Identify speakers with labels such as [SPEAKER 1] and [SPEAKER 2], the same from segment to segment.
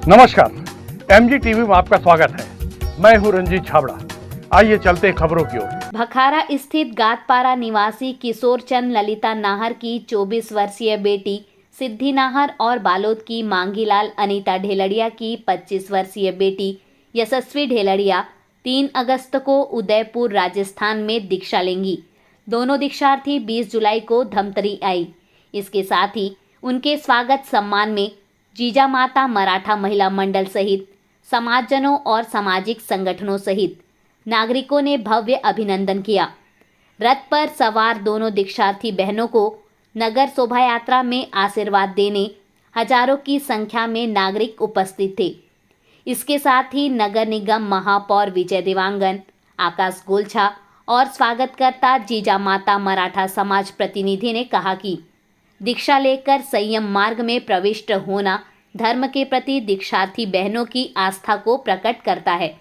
[SPEAKER 1] नमस्कार, MG TV में आपका स्वागत है। मैं हूं रंजीत छाबड़ा। आइए चलते हैं खबरों की ओर।
[SPEAKER 2] भखारा स्थित गातपारा निवासी किशोर चंद ललिता नाहर की 24 वर्षीय बेटी सिद्धि नाहर और बालोद की मांगीलाल अनीता ढेलड़िया की 25 वर्षीय बेटी यशस्वी ढेलड़िया 3 अगस्त को उदयपुर राजस्थान में दीक्षा लेंगी। दोनों दीक्षार्थी 20 जुलाई को धमतरी आई। इसके साथ ही उनके स्वागत सम्मान में जीजा माता मराठा महिला मंडल सहित समाजजनों और सामाजिक संगठनों सहित नागरिकों ने भव्य अभिनंदन किया। रथ पर सवार दोनों दीक्षार्थी बहनों को नगर शोभा यात्रा में आशीर्वाद देने हजारों की संख्या में नागरिक उपस्थित थे। इसके साथ ही नगर निगम महापौर विजय देवांगन, आकाश गोलछा और स्वागतकर्ता जीजा माता मराठा समाज प्रतिनिधि ने कहा कि दीक्षा लेकर संयम मार्ग में प्रविष्ट होना धर्म के प्रति दीक्षार्थी बहनों की आस्था को प्रकट करता है।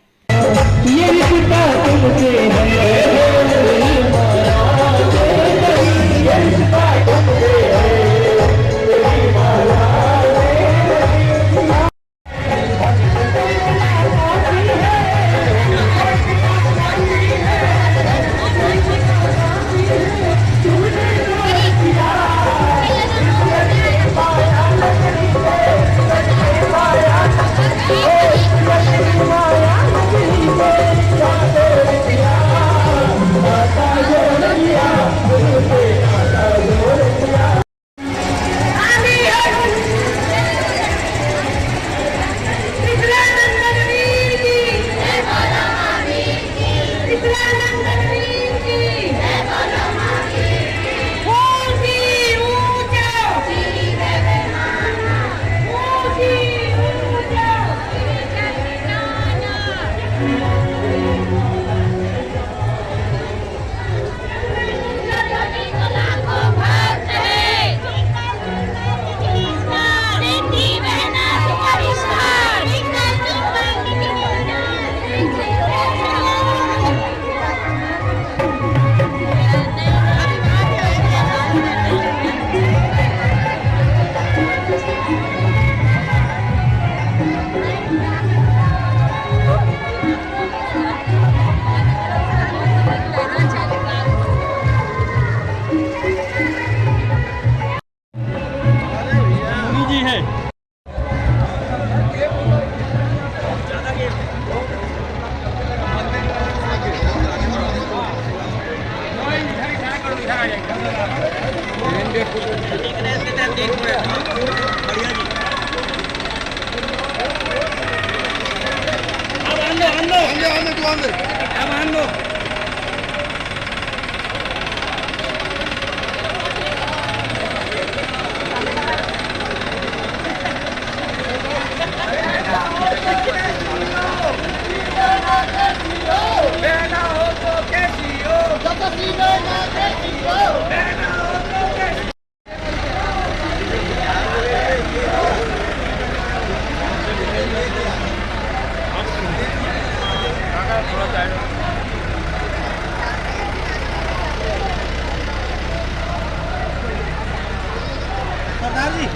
[SPEAKER 3] सरदार जी,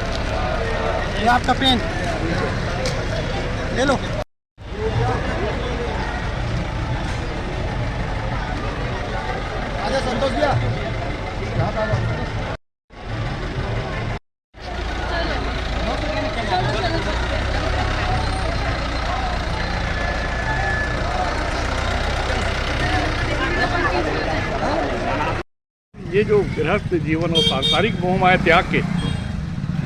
[SPEAKER 3] ये आपका पेन ले लो। आजा संतोष भैया।
[SPEAKER 1] ये जो गृहस्थ जीवन और सांसारिक मोहमाया त्याग के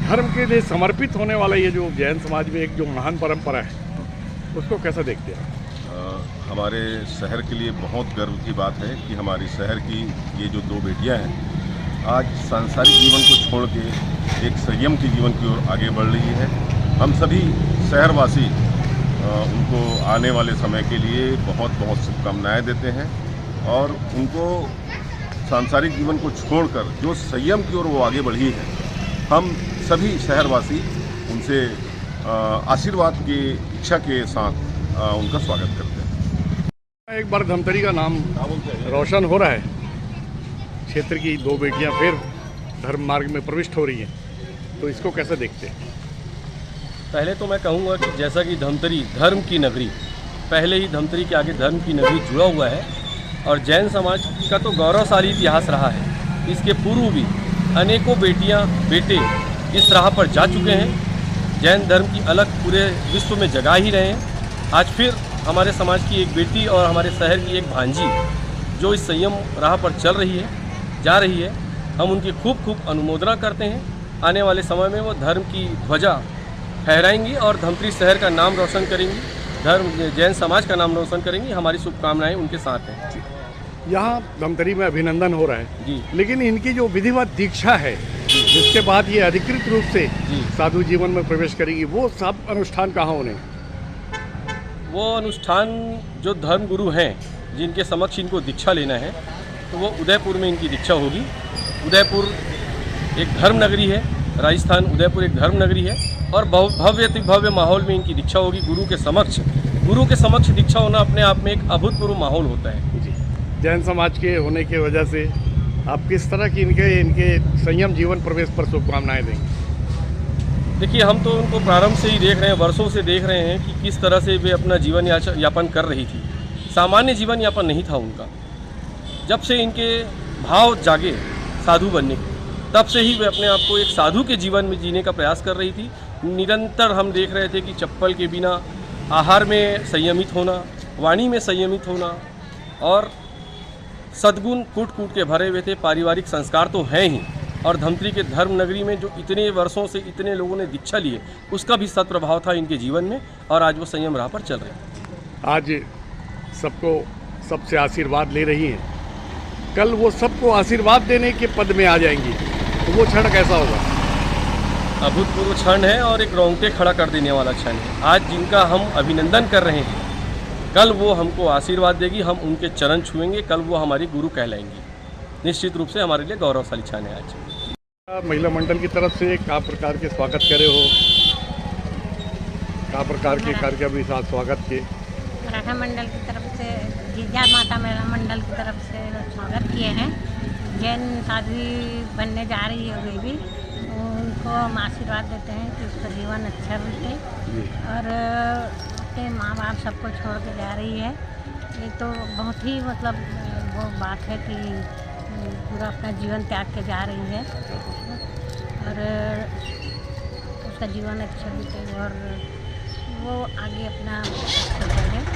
[SPEAKER 1] धर्म के लिए समर्पित होने वाला ये जो जैन समाज में एक जो महान परंपरा है, उसको कैसा देखते हैं?
[SPEAKER 4] हमारे शहर के लिए बहुत गर्व की बात है कि हमारी शहर की ये जो दो बेटियां हैं आज सांसारिक जीवन को छोड़ के एक संयम के जीवन की ओर आगे बढ़ रही है। हम सभी शहरवासी उनको आने वाले समय के लिए बहुत बहुत शुभकामनाएं देते हैं और उनको सांसारिक जीवन को छोड़कर जो संयम की ओर वो आगे बढ़ी है, हम सभी शहरवासी उनसे आशीर्वाद की इच्छा के साथ उनका स्वागत करते हैं।
[SPEAKER 1] एक बार धमतरी का नाम रोशन हो रहा है। क्षेत्र की दो बेटियां फिर धर्म मार्ग में प्रविष्ट हो रही हैं, तो इसको कैसे देखते हैं?
[SPEAKER 5] पहले तो मैं कहूँगा कि जैसा कि धमतरी धर्म की नगरी, पहले ही धमतरी के आगे धर्म की नगरी जुड़ा हुआ है और जैन समाज का तो गौरवशाली इतिहास रहा है। इसके पूर्व भी अनेकों बेटियां बेटे इस राह पर जा चुके हैं, जैन धर्म की अलग पूरे विश्व में जगा ही रहे हैं। आज फिर हमारे समाज की एक बेटी और हमारे शहर की एक भांजी जो इस संयम राह पर चल रही है, जा रही है, हम उनकी खूब खूब अनुमोदना करते हैं। आने वाले समय में वो धर्म की ध्वजा फहराएंगी और धमतरी शहर का नाम रोशन करेंगी, धर्म जैन समाज का नाम रोशन करेंगी। हमारी शुभकामनाएं उनके साथ हैं।
[SPEAKER 1] यहाँ धमतरी में अभिनंदन हो रहा है
[SPEAKER 5] जी,
[SPEAKER 1] लेकिन इनकी जो विधिवत दीक्षा है जिसके बाद ये अधिकृत रूप से
[SPEAKER 5] जी।
[SPEAKER 1] साधु जीवन में प्रवेश करेगी, वो सब अनुष्ठान कहाँ होने?
[SPEAKER 5] वो अनुष्ठान जो धर्म गुरु हैं जिनके समक्ष इनको दीक्षा लेना है तो वो उदयपुर में इनकी दीक्षा होगी। उदयपुर एक धर्म नगरी है, राजस्थान उदयपुर एक धर्म नगरी है और भव्य अति भव्य माहौल में इनकी दीक्षा होगी गुरु के समक्ष दीक्षा होना अपने आप में एक अभूतपूर्व माहौल होता है।
[SPEAKER 1] जी, जैन समाज के होने की वजह से आप किस तरह की इनके संयम जीवन प्रवेश पर शुभकामनाएं देंगे?
[SPEAKER 5] देखिए, हम तो उनको प्रारंभ से ही देख रहे हैं, वर्षों से देख रहे हैं कि किस तरह से वे अपना जीवन यापन कर रही थी। सामान्य जीवन यापन नहीं था उनका। जब से इनके भाव जागे साधु बनने के, तब से ही वे अपने आप को एक साधु के जीवन में जीने का प्रयास कर रही थी। निरंतर हम देख रहे थे कि चप्पल के बिना आहार में संयमित होना, वाणी में संयमित होना और सद्गुण कूट कूट के भरे हुए थे। पारिवारिक संस्कार तो हैं ही और धमतरी के धर्म नगरी में जो इतने वर्षों से इतने लोगों ने दीक्षा लिए उसका भी सत्प्रभाव था इनके जीवन में और आज वो संयम राह पर चल रहे हैं।
[SPEAKER 1] आज सबको सबसे आशीर्वाद ले रही हैं, कल वो सबको आशीर्वाद देने के पद में आ जाएंगी, तो वो क्षण कैसा होगा?
[SPEAKER 5] अभूतपूर्व क्षण है और एक रोंगटे खड़ा कर देने वाला क्षण है। आज जिनका हम अभिनंदन कर रहे हैं, कल वो हमको आशीर्वाद देगी, हम उनके चरण छुएंगे, कल वो हमारी गुरु कहलाएंगी। निश्चित रूप से हमारे लिए गौरवशाली क्षण है आज।
[SPEAKER 1] महिला मंडल की तरफ से क्या प्रकार के स्वागत करे हो, क्या प्रकार के कार्यक्रम के साथ स्वागत के?
[SPEAKER 6] मराठा मंडल की तरफ से गिरजा माता मेरा मंडल की तरफ से स्वागत किए हैं। जैन साध्वी बनने जा रही है वे भी, उनको हम आशीर्वाद देते हैं कि उसका जीवन अच्छा बीते और अपने माँ बाप सबको छोड़ के जा रही है। ये तो बहुत ही मतलब वो बात है कि पूरा अपना जीवन त्याग के जा रही है और उसका जीवन अच्छा बीते और वो आगे अपना अच्छा करे।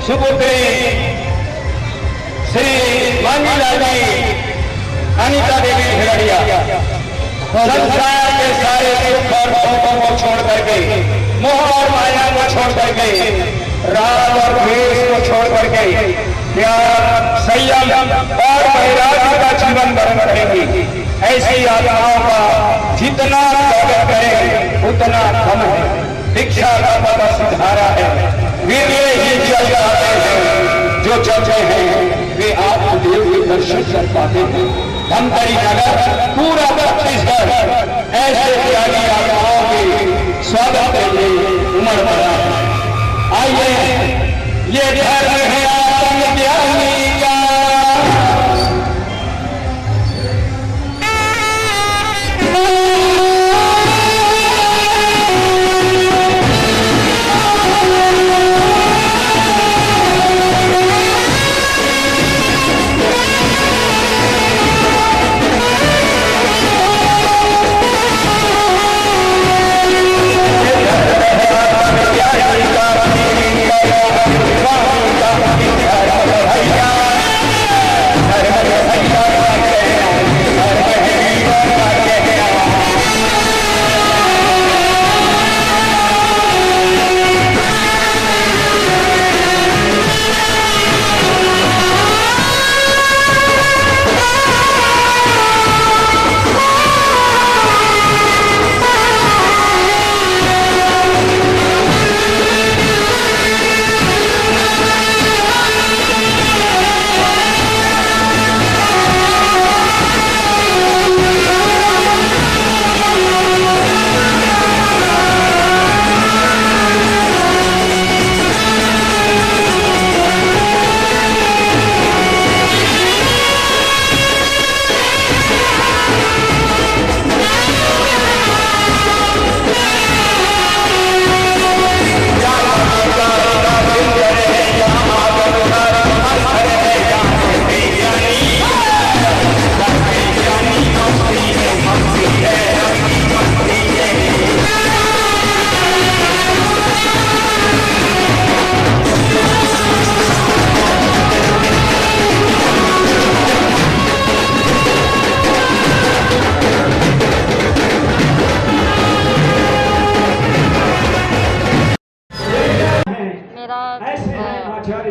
[SPEAKER 7] सुपुत्री श्री मांगीलाल जी अनीता देवी ढेलड़िया संसार के सारे दुख और मोहों को छोड़ करके, मोह और माया को छोड़ करके, राग और द्वेष को छोड़ करके प्यार, संयम और वैराग्य का जीवन ग्रहण करेंगी। ऐसी आत्माओं का जितना स्वागत करें उतना कम है। दीक्षा का पद सुधारा है, वीर ही चल जाते हैं, जो चलते हैं वे आत्मदेव के दर्शन कर पाते हैं। धमतरी नगर पूरा छत्तीसगढ़ ऐसे त्यागी आत्माओं के स्वागत के लिए उमड़ पड़ा है। आइए ये धर्म है आत्मज्ञानी का।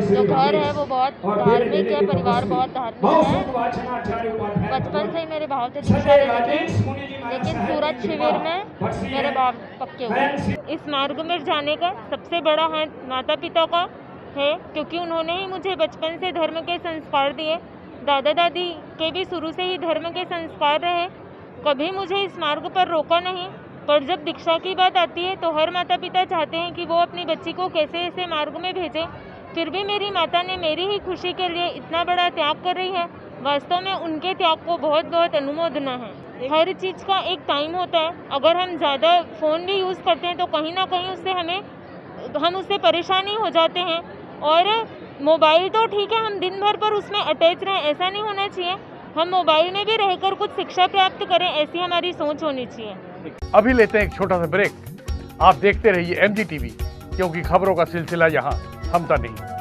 [SPEAKER 8] जो घर है वो बहुत धार्मिक है, परिवार बहुत धार्मिक है। बचपन से ही मेरे भाव से दीक्षा लेते थे, लेकिन सूरत शिविर में मेरे भाव पक्के हुए। इस मार्ग में जाने का सबसे बड़ा हाथ माता पिता का है, क्योंकि उन्होंने ही मुझे बचपन से धर्म के संस्कार दिए। दादा दादी के भी शुरू से ही धर्म के संस्कार रहे, कभी मुझे इस मार्ग पर रोका नहीं। पर जब दीक्षा की बात आती है तो हर माता पिता चाहते हैं कि वो अपनी बच्ची को कैसे ऐसे मार्ग में भेजें। फिर भी मेरी माता ने मेरी ही खुशी के लिए इतना बड़ा त्याग कर रही है। वास्तव में उनके त्याग को बहुत बहुत अनुमोदना है। हर चीज़ का एक टाइम होता है। अगर हम ज़्यादा फ़ोन भी यूज़ करते हैं तो कहीं ना कहीं हम उससे परेशानी हो जाते हैं। और मोबाइल तो ठीक है, हम दिन भर पर उसमें अटैच रहें, ऐसा नहीं होना चाहिए। हम मोबाइल में भी रहकर कुछ शिक्षा प्राप्त करें, ऐसी हमारी सोच होनी चाहिए।
[SPEAKER 1] अभी लेते हैं एक छोटा सा ब्रेक। आप देखते रहिए MG TV, क्योंकि खबरों का सिलसिला यहाँ थमता नहीं।